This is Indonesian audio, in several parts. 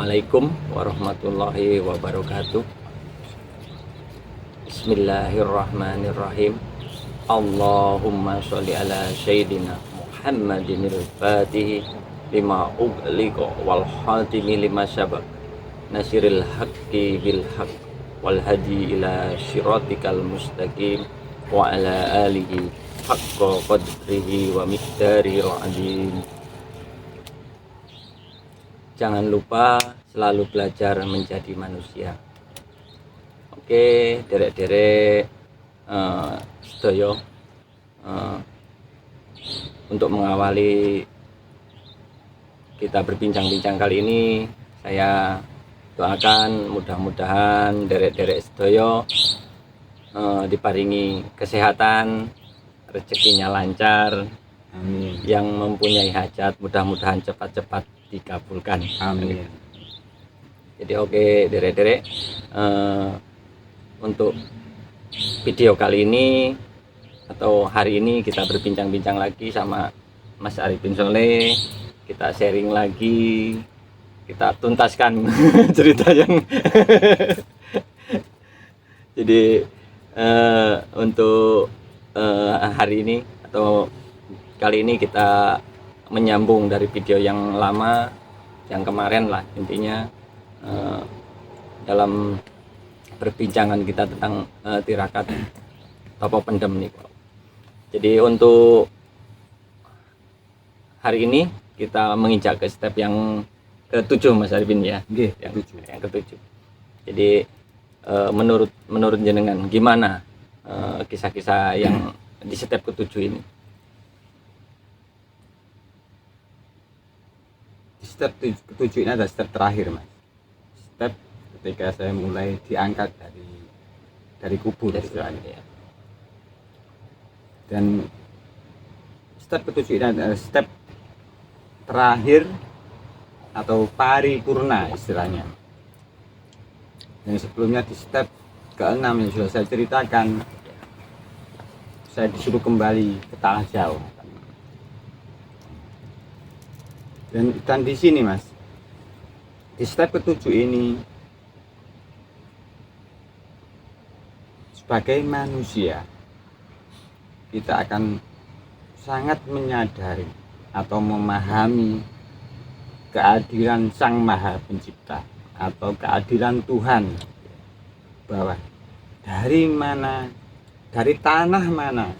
Assalamualaikum warahmatullahi wabarakatuh. Bismillahirrahmanirrahim. Allahumma sholli ala sayyidina Muhammadin al-Fatih lima ughliqa wal khatimi lima sabaq nasiril haqqi bil haqq wal hadi ila syiratikal mustaqim wa ala alihi haqqa qadrihi wa miqdarihil azim. Jangan lupa selalu belajar menjadi manusia. Oke, derek-derek sedaya, untuk mengawali kita berbincang-bincang kali ini, saya doakan mudah-mudahan derek-derek sedaya diparingi kesehatan, rezekinya lancar. Amin. Yang mempunyai hajat mudah-mudahan cepat-cepat dikabulkan. Amin. Jadi oke, derek-derek, untuk video kali ini atau hari ini kita berbincang-bincang lagi sama Mas Arifin Soleh. Kita sharing lagi, kita tuntaskan cerita yang jadi untuk hari ini atau kali ini kita menyambung dari video yang lama, yang kemarin lah intinya, dalam perbincangan kita tentang tirakat topo pendem nih. Jadi untuk hari ini kita menginjak ke step yang ke-7 Mas Arifin ya. Nggih, Yang ke-7. Jadi menurut jenengan gimana kisah-kisah yang di step ke-7 ini? Step ke-7 ini adalah step terakhir, Mas. Step ketika saya mulai diangkat dari kubur istilahnya. Ya. Dan step ke-7 ini adalah step terakhir atau paripurna istilahnya. Dan sebelumnya di step ke-6 yang sudah saya ceritakan, saya disuruh kembali ke tanah jauh. Dan di sini, Mas, di step ke-7 ini, sebagai manusia kita akan sangat menyadari atau memahami keadilan Sang Maha Pencipta atau keadilan Tuhan, bahwa dari mana, dari tanah mana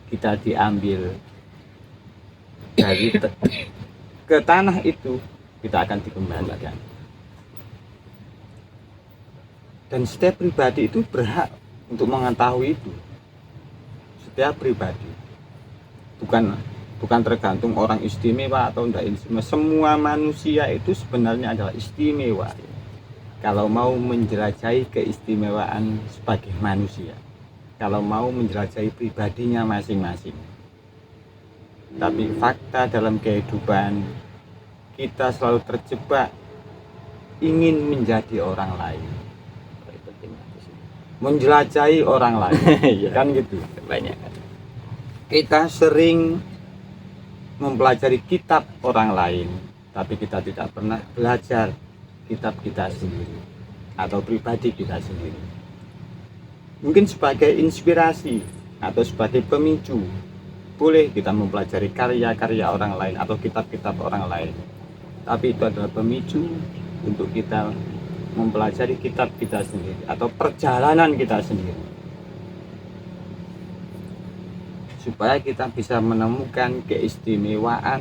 kita diambil, dari ke tanah itu kita akan dikembalikan. Dan setiap pribadi itu berhak untuk mengetahui itu. Setiap pribadi, bukan tergantung orang istimewa atau tidak istimewa. Semua manusia itu sebenarnya adalah istimewa kalau mau menjelajahi keistimewaan sebagai manusia, kalau mau menjelajahi pribadinya masing-masing. Tapi fakta dalam kehidupan kita selalu terjebak ingin menjadi orang lain, menjelajahi orang lain. Kan gitu Banyak. kita sering mempelajari kitab orang lain, tapi kita tidak pernah belajar kitab kita sendiri atau pribadi kita sendiri. Mungkin sebagai inspirasi atau sebagai pemicu, boleh kita mempelajari karya-karya orang lain atau kitab-kitab orang lain, tapi itu adalah pemicu untuk kita mempelajari kitab kita sendiri atau perjalanan kita sendiri, supaya kita bisa menemukan keistimewaan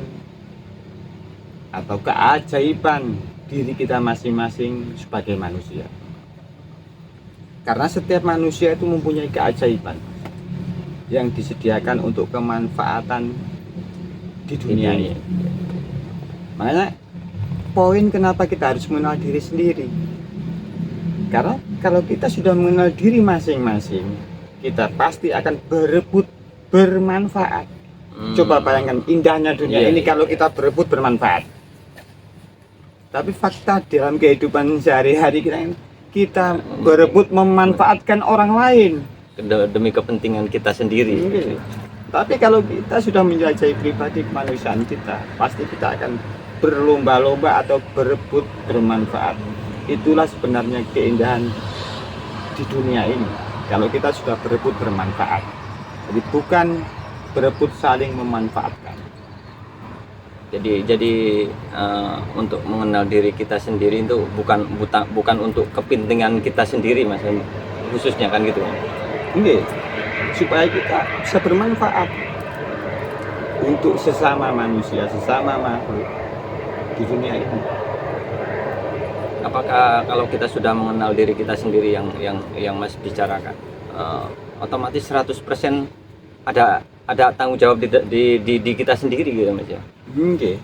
atau keajaiban diri kita masing-masing sebagai manusia. Karena setiap manusia itu mempunyai keajaiban yang disediakan untuk kemanfaatan di dunia ini. Makanya poin kenapa kita harus mengenal diri sendiri, karena kalau kita sudah mengenal diri masing-masing, kita pasti akan berebut bermanfaat. Coba bayangkan indahnya dunia ini kalau kita berebut bermanfaat. Tapi fakta dalam kehidupan sehari-hari kita berebut memanfaatkan orang lain Demi kepentingan kita sendiri. Tapi kalau kita sudah menjelajahi pribadi kemanusiaan kita, pasti kita akan berlomba-lomba atau berebut bermanfaat. Itulah sebenarnya keindahan di dunia ini. Kalau kita sudah berebut bermanfaat, jadi bukan berebut saling memanfaatkan. Jadi untuk mengenal diri kita sendiri itu bukan untuk kepentingan kita sendiri, Mas, khususnya kan gitu. Ini supaya kita bisa bermanfaat untuk sesama manusia, sesama makhluk di dunia ini. Apakah kalau kita sudah mengenal diri kita sendiri yang Mas bicarakan, otomatis 100% ada tanggung jawab di kita sendiri gitu, Mas ya? Oke.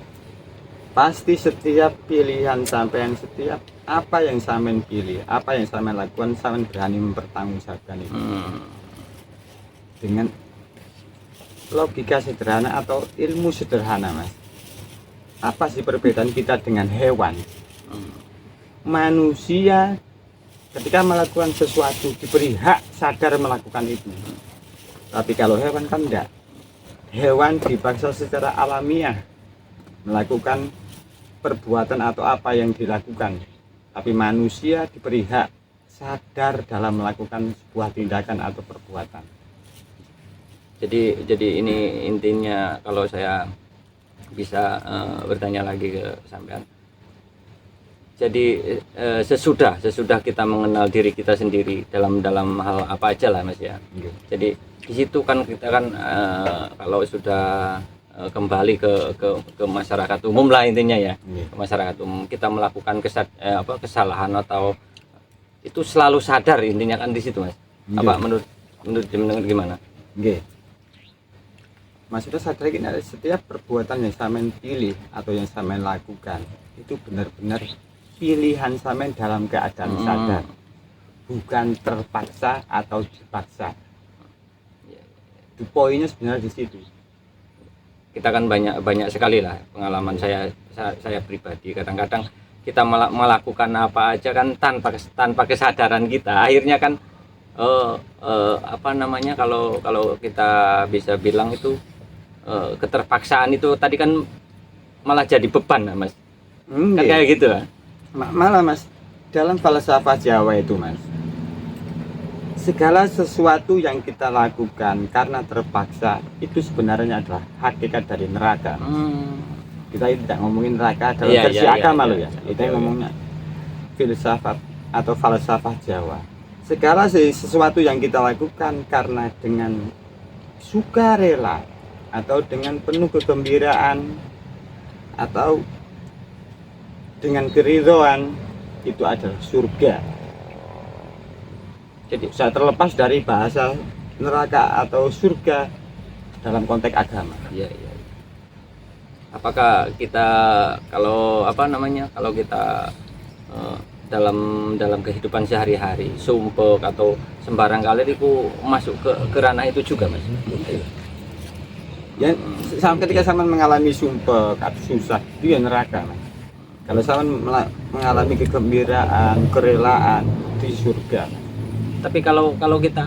Pasti setiap pilihan sampean, setiap apa yang sampean pilih, apa yang sampean lakukan, sampean berani mempertanggungjawabkan itu. Dengan logika sederhana atau ilmu sederhana, Mas. Apa sih perbedaan kita dengan hewan? Manusia ketika melakukan sesuatu diberi hak sadar melakukan itu. Tapi kalau hewan kan enggak. Hewan dipaksa secara alamiah melakukan perbuatan atau apa yang dilakukan. Tapi manusia diberi hak sadar dalam melakukan sebuah tindakan atau perbuatan. Jadi ini intinya kalau saya bisa bertanya lagi ke sampean. Jadi sesudah kita mengenal diri kita sendiri dalam hal apa aja lah, Mas ya. Jadi di situ kan kita kan kalau sudah kembali ke masyarakat umum lah intinya ya. Ke masyarakat umum kita melakukan kesalahan atau itu selalu sadar intinya kan di situ, Mas. Apa menurut gimana? Maksudnya sadar gini, setiap perbuatan yang sampean pilih atau yang sampean lakukan itu benar-benar pilihan sampean dalam keadaan sadar, bukan terpaksa atau dipaksa. Itu poinnya sebenarnya di situ. Kita kan banyak sekali lah pengalaman saya pribadi, kadang-kadang kita melakukan apa aja kan tanpa kesadaran kita, akhirnya kan apa namanya, kalau kita bisa bilang itu keterpaksaan itu tadi kan malah jadi beban, Mas. Kan kayak gitu lah. Malah, Mas, dalam falsafah Jawa itu, Mas, segala sesuatu yang kita lakukan karena terpaksa itu sebenarnya adalah hakikat dari neraka. Kita tidak ngomongin neraka dalam versi agama loh ya. Kita ngomongnya filsafat atau falsafah Jawa. Segala sesuatu yang kita lakukan karena dengan sukarela atau dengan penuh kegembiraan atau dengan keridhaan, itu adalah surga. Jadi saya terlepas dari bahasa neraka atau surga dalam konteks agama. Iya. Apakah kita kalau kita dalam kehidupan sehari-hari sumpek atau sembarang kali itu masuk ke ranah itu juga, Mas? Ya, ketika sampean mengalami sumpek atau susah, itu ya neraka, Mas. Kalau sampean mengalami kegembiraan, kerelaan, di surga. Tapi kalau kita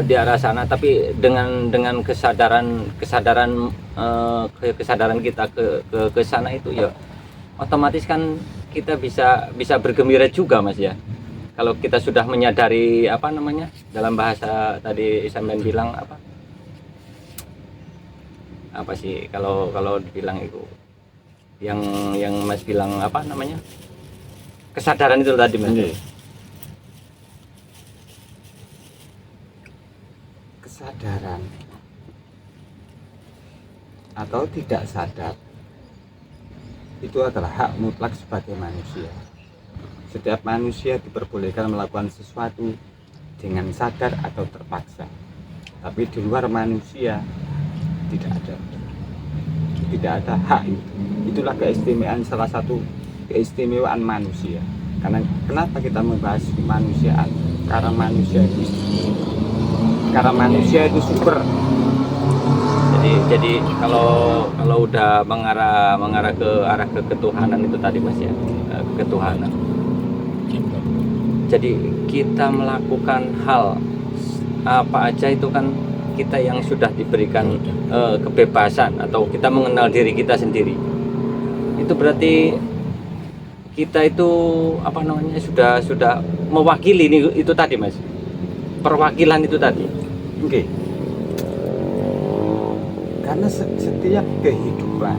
di arah sana, tapi dengan kesadaran kita ke sana itu ya otomatis kan kita bisa bergembira juga, Mas ya. Kalau kita sudah menyadari apa namanya, dalam bahasa tadi sampean bilang apa sih kalau dibilang itu yang Mas bilang apa namanya, kesadaran itu tadi, Mas. Kesadaran atau tidak sadar itu adalah hak mutlak sebagai manusia. Setiap manusia diperbolehkan melakukan sesuatu dengan sadar atau terpaksa, tapi di luar manusia tidak ada hak itu. Itulah keistimewaan, salah satu keistimewaan manusia. Karena kenapa kita membahas kemanusiaan? Karena manusia itu super. Jadi kalau udah mengarah ke arah ketuhanan itu tadi, Mas ya, ketuhanan. Jadi kita melakukan hal apa aja itu kan kita yang sudah diberikan kebebasan atau kita mengenal diri kita sendiri. itu berarti kita itu apa namanya sudah mewakili itu tadi Mas, perwakilan itu tadi. Oke. Karena setiap kehidupan,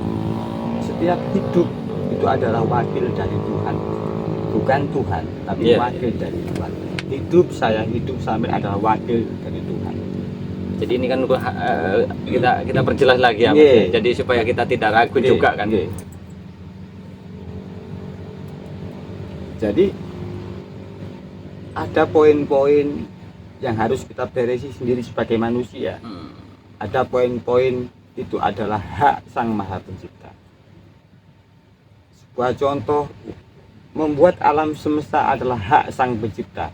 setiap hidup itu adalah wakil dari Tuhan, bukan Tuhan, tapi Iya. wakil dari Tuhan. Hidup sampai adalah wakil dari Tuhan. Jadi ini kan kita perjelas lagi ya Mas. Iya. Jadi supaya kita tidak ragu Oke, juga kan. oke. Jadi ada poin-poin yang harus kita beresi sendiri sebagai manusia. Ada poin-poin itu adalah hak Sang Maha Pencipta. Sebuah contoh, membuat alam semesta adalah hak Sang Pencipta.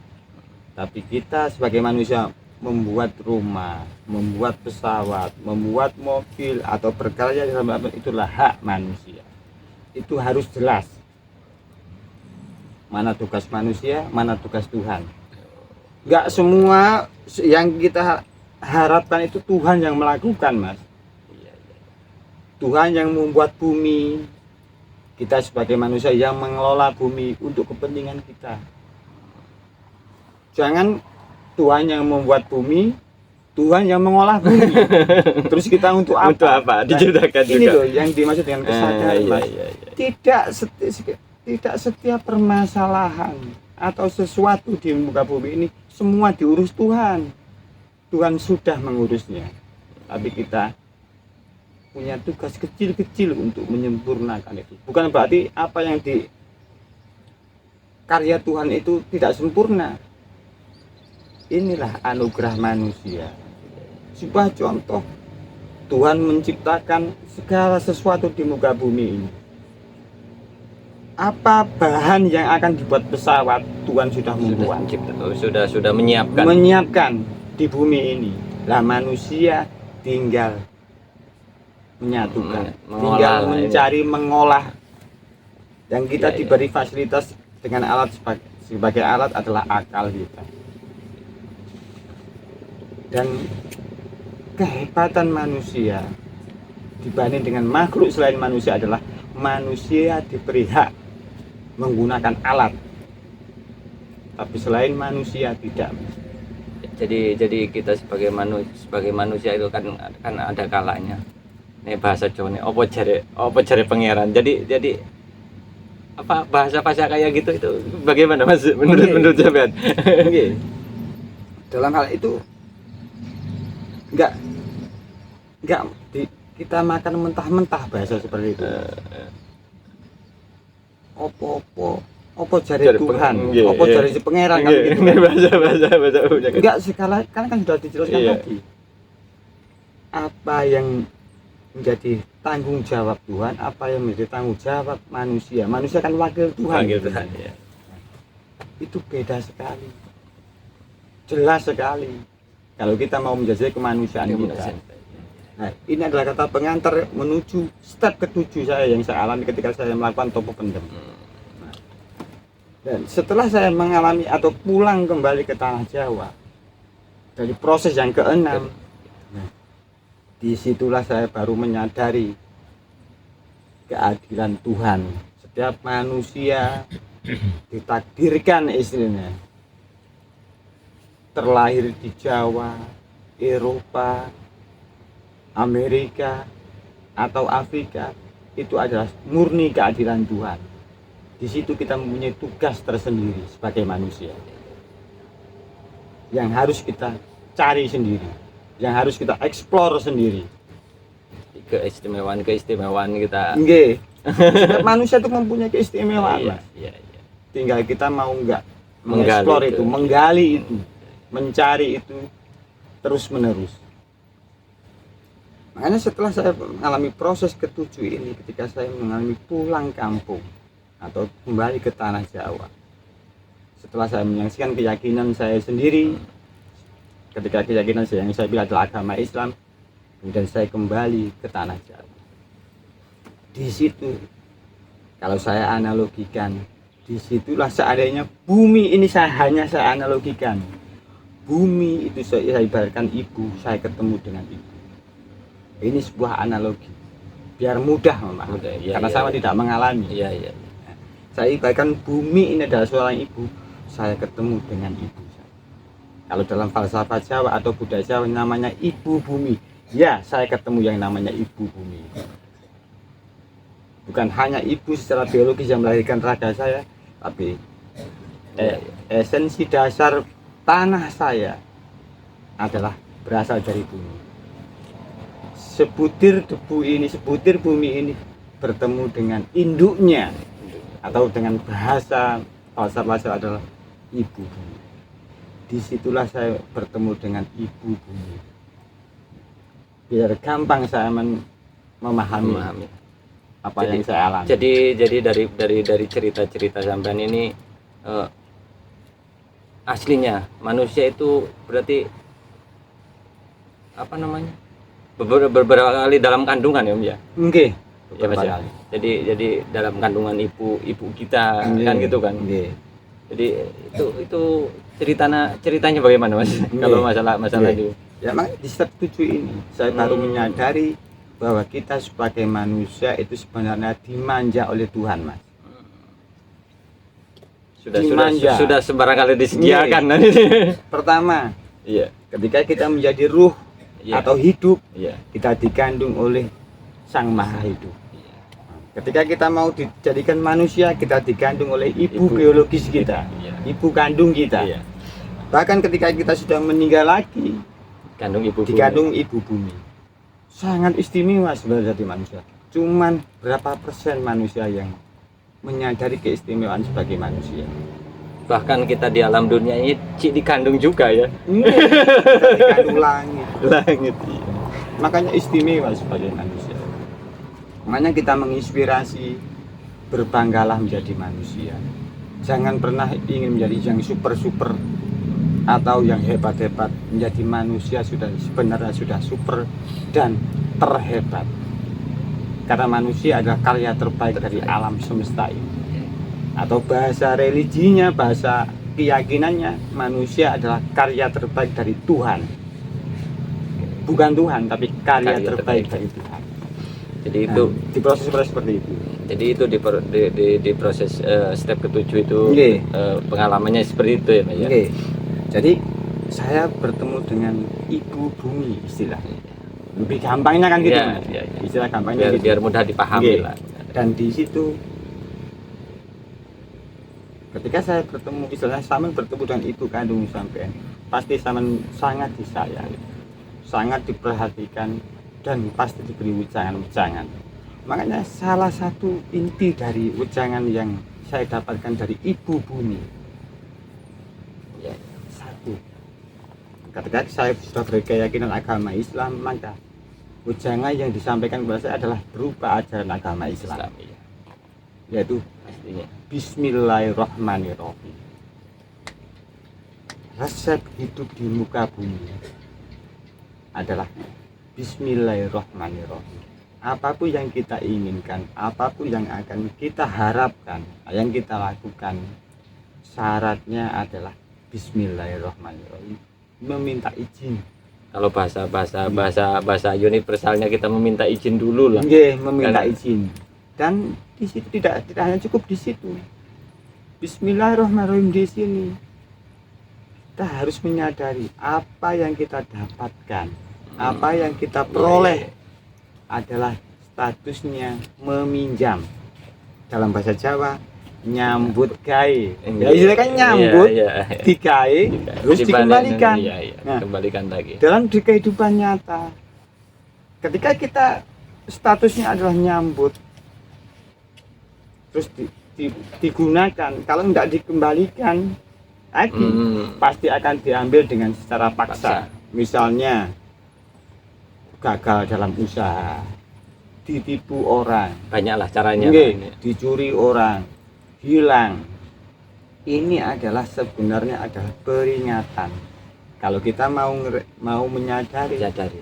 Tapi kita sebagai manusia membuat rumah, membuat pesawat, membuat mobil atau berkarya dalam alam itulah hak manusia. Itu harus jelas. Mana tugas manusia, mana tugas Tuhan. Enggak semua yang kita harapkan itu Tuhan yang melakukan, Mas. Tuhan yang membuat bumi, kita sebagai manusia yang mengelola bumi untuk kepentingan kita. Jangan Tuhan yang membuat bumi, Tuhan yang mengolah bumi. Terus kita untuk apa? Untuk apa? Diciptakan Ini juga. loh yang dimaksud dengan kesadaran, Mas. Iya. Tidak setiap permasalahan atau sesuatu di muka bumi ini semua diurus Tuhan. Tuhan sudah mengurusnya. Tapi kita punya tugas kecil-kecil untuk menyempurnakan itu. Bukan berarti apa yang di karya Tuhan itu tidak sempurna. Inilah anugerah manusia. Sebuah contoh, Tuhan menciptakan segala sesuatu di muka bumi ini. Apa bahan yang akan dibuat pesawat Tuhan sudah membuat, Sudah menyiapkan di bumi ini. Lah manusia tinggal menyatukan, tinggal mencari, mengolah. Yang kita diberi fasilitas dengan alat sebagai alat adalah akal kita. Dan kehebatan manusia dibanding dengan makhluk selain manusia adalah manusia diberi hak menggunakan alat, tapi selain manusia tidak. Jadi kita sebagai manusia itu kan ada kalanya. Nih bahasa Jawa nih, opo jare pangeran. Jadi apa bahasa kayak gitu itu bagaimana Mas menurut sampean? Oke. Dalam hal itu enggak kita makan mentah-mentah bahasa seperti itu. Opo jare Tuhan, opo jare si pangeran kan gitu. Bahasa. Enggak sekali kan sudah dijelaskan Iya. tadi. Apa yang menjadi tanggung jawab Tuhan, apa yang menjadi tanggung jawab manusia. Manusia kan wakil Tuhan. Wakil Tuhan, ya. Itu beda sekali. Jelas sekali. Kalau kita mau menjajah kemanusiaan kita. Nah, ini adalah kata pengantar menuju step ketujuh yang saya alami ketika saya melakukan topo pendem. Dan setelah saya mengalami atau pulang kembali ke tanah Jawa dari proses yang keenam, disitulah saya baru menyadari keadilan Tuhan. Setiap manusia ditakdirkan istilahnya terlahir di Jawa, Eropa, Amerika atau Afrika, itu adalah murni keadilan Tuhan. Di situ kita mempunyai tugas tersendiri sebagai manusia yang harus kita cari sendiri, yang harus kita eksplor sendiri. Keistimewaan kita. Nggih. Setiap manusia itu mempunyai keistimewaan. Iya. Tinggal kita mau enggak mengeksplor itu, menggali itu, mencari itu terus menerus. Makanya setelah saya mengalami proses ketujuh ini, ketika saya mengalami pulang kampung atau kembali ke tanah Jawa, setelah saya menyaksikan keyakinan saya sendiri, ketika keyakinan saya yang saya bilang adalah agama Islam, kemudian saya kembali ke tanah Jawa. Di situ, kalau saya analogikan, disitulah seandainya bumi ini saya analogikan. Bumi itu saya ibaratkan ibu, saya ketemu dengan ibu. Ini sebuah analogi. biar mudah memahami. Mudah, iya, Karena iya, sama iya. tidak mengalami. Iya, iya. Saya ibaratkan bumi ini adalah seorang ibu, saya ketemu dengan ibu saya. Kalau dalam falsafah Jawa atau budaya Jawa namanya ibu bumi, ya saya ketemu yang namanya ibu bumi. Bukan hanya ibu secara biologis yang melahirkan raga saya, tapi esensi dasar tanah saya adalah berasal dari bumi. Sebutir debu ini, sebutir bumi ini bertemu dengan induknya, atau dengan bahasa falsafah adalah ibu bumi. Disitulah saya bertemu dengan ibu bumi. Biar gampang saya memahami apa Jadi- yang saya alami. Jadi dari cerita-cerita sampean ini aslinya manusia itu berarti apa namanya? Beberapa kali dalam kandungan ya Om ya. Nggih, Ya, Mas, ya. kali. Jadi dalam kandungan ibu kita kan gitu kan. Nggih. Jadi itu ceritanya bagaimana Mas? Kalau masalah Nggih. itu. Ya mak di step 7 ini saya baru menyadari bahwa kita sebagai manusia itu sebenarnya dimanja oleh Tuhan, Mas. Dimanja. Sudah sebarang kali disediakan. Pertama, Iya. ketika kita menjadi ruh Iya. atau hidup, Iya. kita dikandung oleh Sang Maha Hidup. Ketika kita mau dijadikan manusia, kita dikandung oleh ibu biologis kita, Iya. ibu kandung kita. Iya. Bahkan ketika kita sudah meninggal lagi, Kandung ibu bumi. dikandung ibu bumi. Sangat istimewa sebenarnya jadi manusia. Cuman berapa persen manusia yang menyadari keistimewaan sebagai manusia? Bahkan kita di alam dunia ini dikandung juga ya. Kita dikandung langit. Langit. Makanya istimewa sebagai manusia. Makanya kita menginspirasi, berbanggalah menjadi manusia. Jangan pernah ingin menjadi yang super-super atau yang hebat-hebat. Menjadi manusia sebenarnya sudah super dan terhebat. Karena manusia adalah karya terbaik dari alam semesta ini. Atau bahasa religinya, bahasa keyakinannya, manusia adalah karya terbaik dari Tuhan. Bukan Tuhan, tapi karya terbaik dari Tuhan. Jadi Nah, itu di proses seperti itu. jadi itu di proses step ketujuh itu Nggih. pengalamannya seperti itu ya Mas ya. Oke. Jadi saya bertemu dengan ibu bumi istilahnya. Lebih gampangnya kan gitu, Iya, Mas. iya, iya. Istilah gampangnya gitu. Biar mudah dipahami Nggih. lah. Dan di situ ketika saya bertemu, istilahnya Saman bertemu dengan ibu kandung sampean, pasti Saman sangat disayang, sangat diperhatikan, dan pasti diberi wejangan-wejangan. Makanya salah satu inti dari wejangan yang saya dapatkan dari ibu bumi, ya, satu, ketika saya sudah berkeyakinan agama Islam, maka wejangan yang disampaikan kepada saya adalah berupa ajaran agama Islam, Islam iya. yaitu Pastinya. Bismillahirrahmanirrahim. Resep hidup di muka bumi adalah Bismillahirrahmanirrahim. Apapun yang kita inginkan, apapun yang akan kita harapkan, yang kita lakukan, syaratnya adalah Bismillahirrahmanirrahim. Meminta izin. Kalau bahasa universalnya kita meminta izin dulu lah. Nggih, meminta Karena- izin. Dan di situ tidak hanya cukup di situ. Bismillahirrahmanirrahim di sini. Kita harus menyadari apa yang kita dapatkan, apa yang kita peroleh adalah statusnya meminjam. Dalam bahasa Jawa, nyambut gawe. Ya istilahnya kan nyambut, digawe, terus dikembalikan. Iya, Nah, kembalikan lagi. dalam di kehidupan nyata, ketika kita statusnya adalah nyambut, terus digunakan, kalau tidak dikembalikan lagi, pasti akan diambil dengan secara paksa. Misalnya gagal dalam usaha, ditipu orang, Banyaklah caranya. nggih, dicuri orang, hilang. Ini adalah sebenarnya adalah peringatan. Kalau kita mau menyadari, Sadari.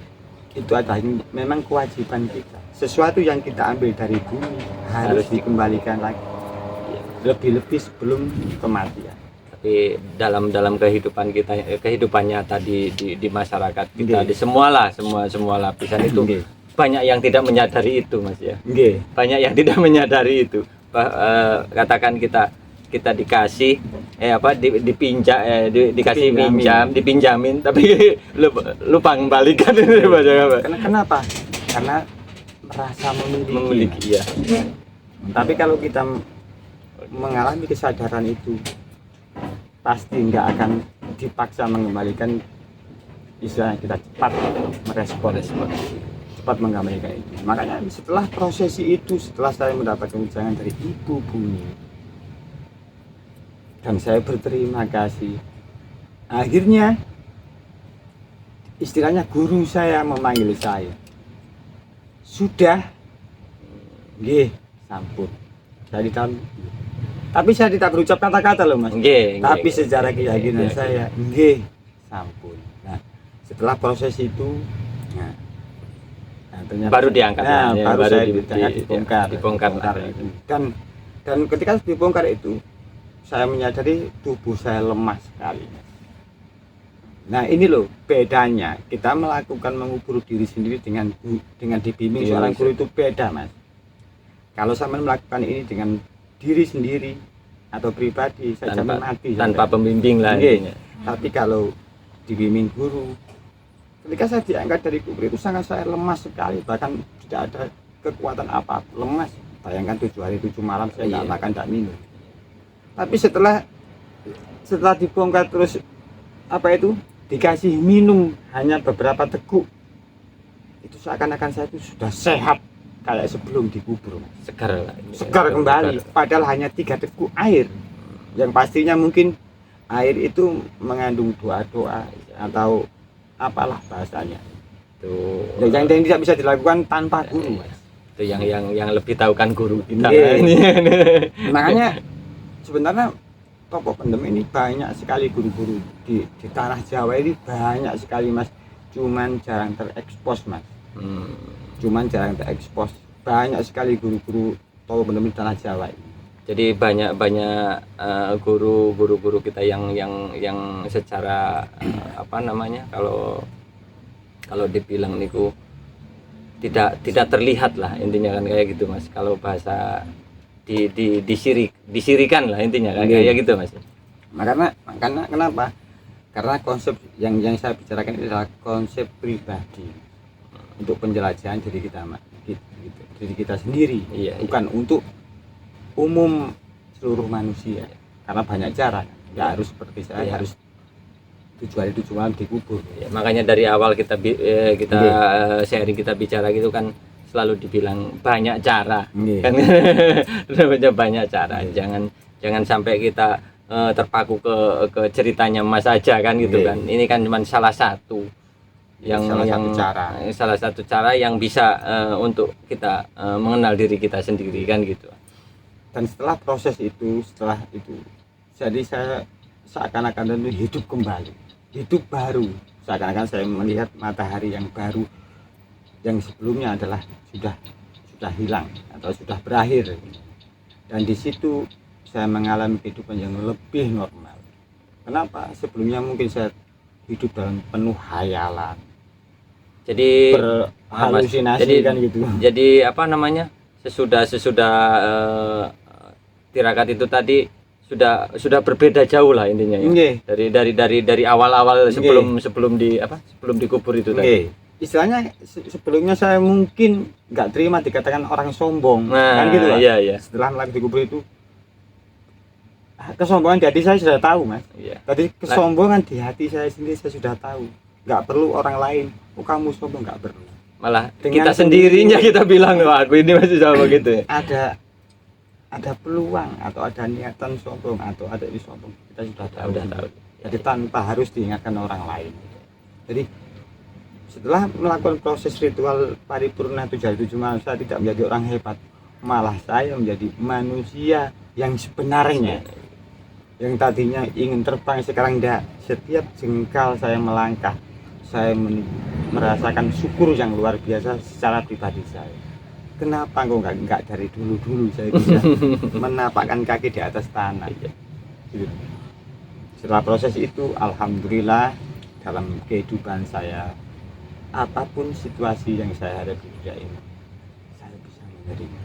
itu adalah memang kewajiban kita. Sesuatu yang kita ambil dari bumi harus dikembalikan lagi. Lebih-lebih sebelum kematian. Tapi dalam kehidupan kita, kehidupan nyata di masyarakat kita, Nggih. di semua lapisan itu Nggih. banyak yang tidak menyadari itu Mas ya. Nggih. Banyak yang tidak menyadari itu. Katakan kita dikasih dikasih dipinjamin tapi lupa mengembalikan. Kenapa? Karena merasa memiliki. Ya. Tapi kalau kita mengalami kesadaran itu, pasti nggak akan dipaksa mengembalikan. Istilahnya kita cepat merespon, cepat mengembalikan itu. Makanya setelah prosesi itu, setelah saya mendapatkan ujangan dari Ibu Bumi, dan saya berterima kasih, akhirnya istilahnya guru saya memanggil saya, sudah nggih sampun. Saya ditambah, tapi saya tidak berucap kata-kata loh Mas. Nggih, Tapi nggih. secara keyakinan Nggih. saya nggih sampun. Nah, setelah proses itu, nah ternyata Baru diangkat. Nah, Ya, baru saya dibongkar. dibongkar itu. Dan ketika dibongkar itu, saya menyadari tubuh saya lemah sekali. Nah, ini loh bedanya kita melakukan mengubur diri sendiri dengan dibimbing Iya, seorang iya. guru itu beda, Mas. Kalau saya melakukan ini dengan diri sendiri atau pribadi, saya jamin mati. Tanpa pembimbing lah. Nggih. intinya. Tapi kalau dibimbing guru, ketika saya diangkat dari kubur itu sangat saya lemas sekali, bahkan tidak ada kekuatan apa, lemas. Bayangkan 7 hari 7 malam saya nggak Iya. makan, nggak minum. Tapi setelah dibongkar terus dikasih minum hanya beberapa teguk, itu seakan-akan saya itu sudah sehat kayak sebelum dikubur. Segar lah. Segar kembali, padahal hanya 3 teguk air, yang pastinya mungkin air itu mengandung doa-doa atau apalah bahasanya. Tuh. Yang tidak bisa dilakukan tanpa guru, Mas. Itu yang lebih tahu kan guru kita. Nggih. Makanya sebenarnya tokoh pendem ini banyak sekali, guru-guru di tanah Jawa ini banyak sekali, Mas. Cuman jarang terekspos, Mas. Cuman jarang terekspos. Banyak sekali guru-guru tokoh pendem di tanah Jawa ini. Jadi banyak guru-guru kita yang secara kalau dibilang niku tidak terlihat lah intinya kan kayak gitu Mas. Kalau bahasa disirikan lah intinya kan kayak gitu Mas. Karena kenapa? Karena konsep yang saya bicarakan ini adalah konsep pribadi untuk penjelajahan diri kita, diri kita sendiri, Iya, bukan untuk umum seluruh manusia. Karena banyak cara, nggak harus seperti saya Iya. harus 7 hari 7 malam dikubur. Ya, makanya dari awal kita sharing, kita bicara gitu kan selalu dibilang banyak cara. Nggih. Kan banyak cara. Jangan sampai kita terpaku ke ceritanya Mas aja kan gitu Nggih. kan. Ini kan cuma salah satu salah satu cara yang bisa untuk kita mengenal diri kita sendiri kan gitu. Dan setelah proses itu, jadi saya seakan-akan hidup kembali, hidup baru. Seakan-akan saya melihat matahari yang baru, yang sebelumnya adalah sudah hilang atau sudah berakhir. Dan di situ saya mengalami kehidupan yang lebih normal. Kenapa? Sebelumnya mungkin saya hidup dalam penuh hayalan, Jadi berhalusinasi kan gitu. Jadi sesudah tirakat itu tadi sudah berbeda jauh lah intinya ya. Nggih. Dari awal-awal Nggih. sebelum dikubur itu tadi. Nggih. Istilahnya sebelumnya saya mungkin nggak terima dikatakan orang sombong, Nah, kan gitu Pak. iya. Setelah melakukan dikubur itu, kesombongan di hati saya sudah tahu, Mas. Iya. Tadi kesombongan di hati saya sendiri saya sudah tahu. Nggak perlu orang lain, oh kamu sombong, nggak perlu. Malah Dengan kita sendirinya kita bilang, wah aku ini masih sama gitu ya. Ada peluang atau ada niatan sombong atau ada ini sombong, kita sudah tahu. Jadi tanpa harus diingatkan orang lain. Jadi setelah melakukan proses ritual paripurna 7 hari 7 malam, saya tidak menjadi orang hebat, malah saya menjadi manusia yang sebenarnya. Yang tadinya ingin terbang sekarang tidak. Setiap jengkal saya melangkah, saya merasakan syukur yang luar biasa secara pribadi saya. Kenapa kok nggak dari dulu saya bisa menapakkan kaki di atas tanah? Gitu. Setelah proses itu, alhamdulillah dalam kehidupan saya apapun situasi yang saya hadapi di dunia ini, saya bisa menerima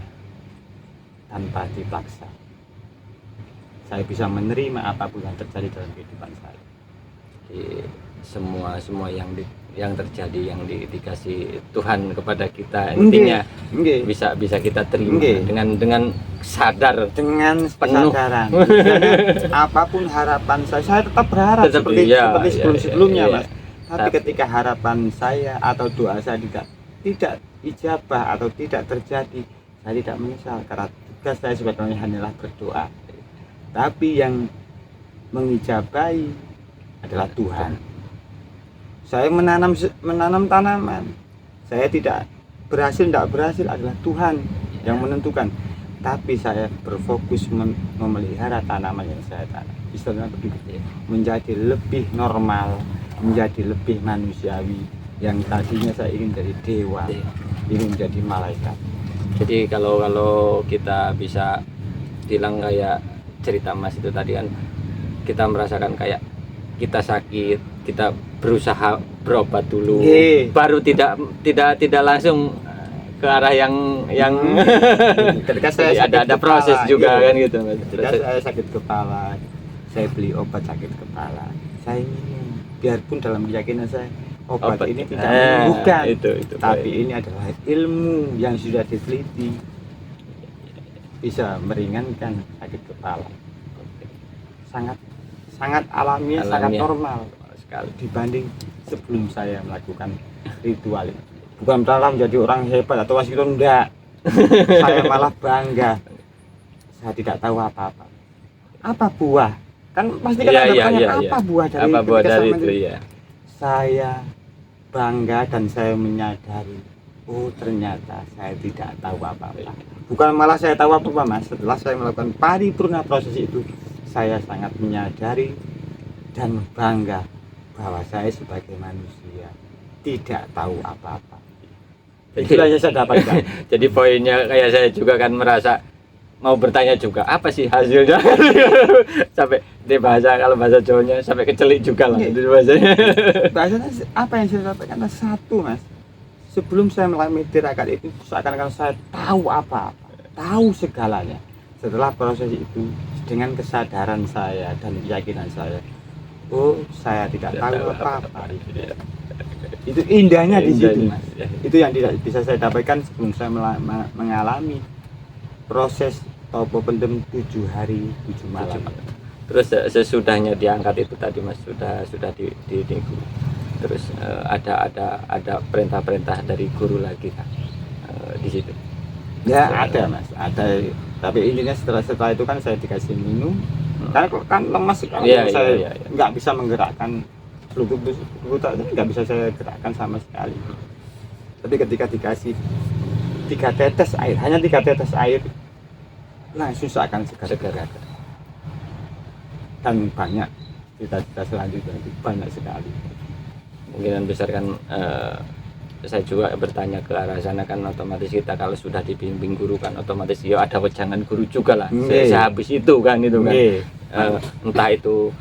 tanpa dipaksa. Saya bisa menerima apapun yang terjadi dalam kehidupan saya. Jadi, semua yang terjadi yang dikasih Tuhan kepada kita, intinya Nggih. bisa kita terima Nggih. dengan sadar Dengan penuh. kesadaran. Misalnya, apapun harapan saya tetap berharap Tetap, seperti iya, sebelum-sebelumnya, iya, iya. Mas. Tapi ketika harapan saya atau doa saya tidak ijabah atau tidak terjadi, saya tidak menyesal karena tugas saya sebetulnya hanyalah berdoa. Tapi yang mengijabahi adalah Tuhan. Saya menanam tanaman. Saya tidak berhasil adalah Tuhan yang menentukan. Tapi saya berfokus memelihara tanaman yang saya tanam. Istilahnya begitu, menjadi lebih normal, menjadi lebih manusiawi. Yang tadinya saya ingin jadi dewa, ingin menjadi malaikat. Jadi kalau kita bisa bilang kayak cerita Mas itu tadi kan, kita merasakan kayak kita sakit, kita berusaha berobat dulu, baru tidak langsung ke arah yang ketika saya ada proses juga kan gitu Mas. Ketika saya sakit kepala, saya beli obat sakit kepala, saya minum, biarpun dalam keyakinan saya obat ini tidak menyembuhkan, itu tapi ini adalah ilmu yang sudah diteliti, bisa meringankan sakit kepala. Sangat alamiah, sangat normal sekali dibanding sebelum saya melakukan ritual ini. Bukan dalam menjadi orang hebat atau wasit, enggak. Saya malah bangga. Saya tidak tahu apa-apa. Apa buah? Kan pasti kan ada pertanyaan, apa buah dari itu ya. Saya bangga dan saya menyadari, oh ternyata saya tidak tahu apa-apa. Bukan malah saya tahu apa-apa, Mas. Setelah saya melakukan paripurna proses itu, saya sangat menyadari dan bangga bahwa saya sebagai manusia tidak tahu apa-apa. Itulah yang saya dapatkan. Jadi poinnya kayak saya juga kan merasa mau bertanya juga apa sih hasilnya. Sampai di kalau bahasa Jawanya sampai kecelik juga lah itu bahasanya. Bahasanya apa yang saya dapatkan adalah satu, Mas. Sebelum saya melami tirakat itu seakan-akan saya tahu apa-apa, tahu segalanya. Setelah proses itu, dengan kesadaran saya dan keyakinan saya, oh saya tidak tahu apa-apa. Itu indahnya di situ, Mas. Itu yang tidak bisa saya dapatkan sebelum saya mengalami proses topo pendem 7 hari 7 malam. Terus sesudahnya diangkat itu tadi Mas, sudah di terus ada perintah-perintah dari guru lagi kan di situ. Ya ada, Mas, ada. Tapi intinya setelah itu kan saya dikasih minum, karena kan lemas sekali, saya nggak bisa menggerakkan lutut itu, nggak bisa saya gerakkan sama sekali. Tapi ketika dikasih 3 tetes air, hanya 3 tetes air, langsung seakan segar. Dan banyak cita-cita selanjutnya itu banyak sekali. Kemungkinan besar kan saya juga bertanya ke arah sana kan, otomatis kita kalau sudah dibimbing guru kan otomatis ya ada wejangan guru juga lah sehabis itu kan entah itu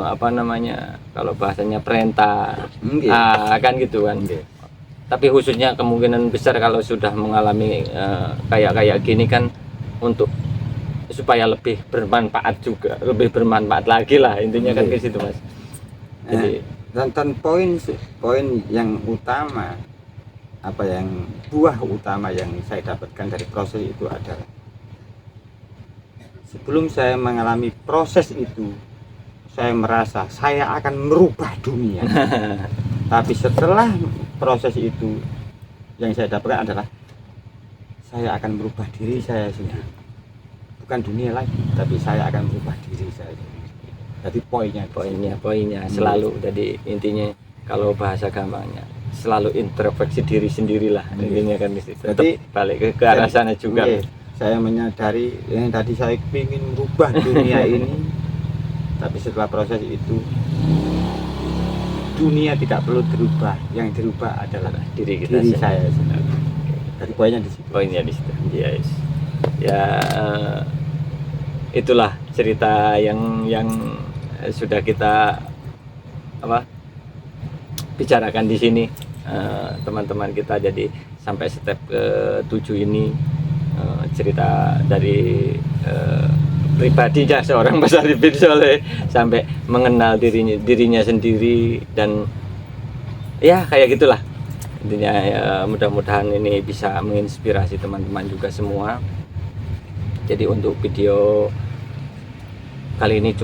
apa namanya, kalau bahasanya perintah kan gitu kan. Tapi khususnya kemungkinan besar kalau sudah mengalami kayak gini kan, untuk supaya lebih bermanfaat juga, lebih bermanfaat lagi lah intinya kan ke situ Mas. Jadi dan poin yang utama, apa yang buah utama yang saya dapatkan dari proses itu adalah, sebelum saya mengalami proses itu saya merasa saya akan merubah dunia. Tapi setelah proses itu yang saya dapatkan adalah saya akan merubah diri saya sendiri, bukan dunia lagi, tapi saya akan merubah diri saya sendiri. Jadi poinnya selalu, jadi intinya kalau bahasa gampangnya selalu introspeksi diri sendirilah intinya kan di situ. Jadi balik ke arah sana juga. Saya menyadari yang tadi saya ingin merubah dunia ini, tapi setelah proses itu dunia tidak perlu dirubah, yang dirubah adalah diri saya sendiri. Jadi poinnya di situ. Yes. Ya itulah cerita yang sudah kita bicarakan di sini. teman-teman kita jadi sampai step ke-7 ini, cerita dari pribadinya seorang Mas Arifin Soleh sampai mengenal dirinya sendiri, dan ya kayak gitulah intinya. Ya, mudah-mudahan ini bisa menginspirasi teman-teman juga semua. Jadi untuk video kali ini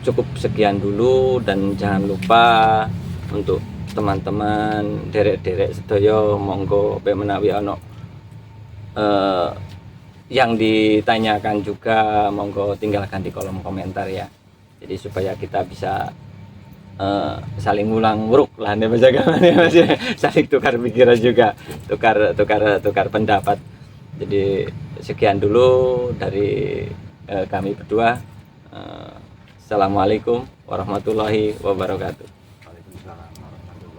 cukup sekian dulu, dan jangan lupa untuk teman-teman derek-derek sedaya, monggo menawi ono yang ditanyakan juga, monggo tinggalkan di kolom komentar ya. Jadi supaya kita bisa saling ulang uruk lah nih Mas Agawan ya Mas, saling tukar pikiran juga, tukar pendapat. Jadi sekian dulu dari kami berdua. Assalamualaikum warahmatullahi wabarakatuh. Waalaikumsalam warahmatullahi